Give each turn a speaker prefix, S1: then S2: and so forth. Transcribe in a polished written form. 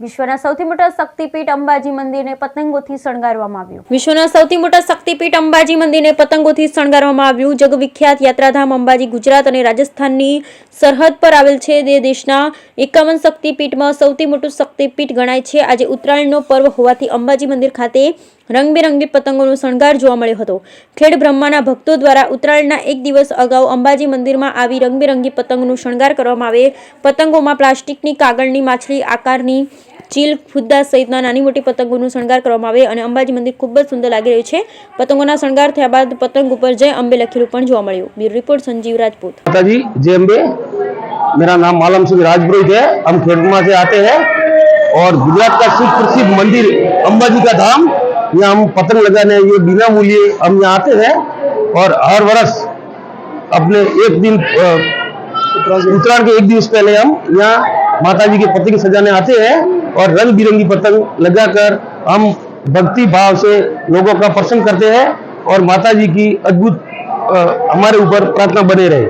S1: વિશ્વના સૌથી મોટા શક્તિપીઠ અંબાજી મંદિરને પતંગોથી શણગારવામાં આવ્યું. વિશ્વના સૌથી મોટા શક્તિપીઠ અંબાજી મંદિરને પતંગોથી શણગારવામાં આવ્યું. જગવિખ્યાત યાત્રાધામ અંબાજી ગુજરાત અને રાજસ્થાનની સરહદ પર આવેલ છે. દેશના 51 શક્તિપીઠમાં સૌથી મોટું શક્તિપીઠ ગણાય છે. આજે ઉત્તરાયણનો પર્વ હોવાથી અંબાજી મંદિર ખાતે રંગબેરંગી પતંગોનો શણગાર જોવા મળ્યો હતો. ખેડ બ્રહ્માના ભક્તો દ્વારા ઉત્તરાયણના એક દિવસ અગાઉ અંબાજી મંદિરમાં આવી રંગબેરંગી પતંગનો શણગાર કરવામાં આવે. પતંગોમાં પ્લાસ્ટિકની, કાગળની, માછલી આકારની ચીલ, ફુદ્દા સહિતના નાની મોટી પતંગોનો શણગાર કરવામાં આવે અને અંબાજી મંદિર ખૂબ જ સુંદર લાગી રહ્યું છે. પતંગોના શણગાર થયા બાદ પતંગ ઉપર જય અંબે લખેલું પણ જોવા મળ્યું. Bureau report Sanjeev Rajput.
S2: माताजी जय अम्बे, मेरा नाम मालम सिंह राजपुरोहित है. हम खेड़मा से आते हैं और गुजरात का सुप्रसिद्ध मंदिर अंबाजी का धाम, यहाँ हम पतंग लगाने ये बिना मूल्य हम यहाँ आते हैं और हर वर्ष अपने एक दिन उत्तरायण के एक दिन पहले हम यहाँ माता जी के पतंग सजाने आते हैं और रंग बिरंगी पतंग लगाकर हम भक्ति भाव से लोगों का प्रसन्न करते हैं और माता जी की अद्भुत हमारे ऊपर प्रार्थना बने रहे.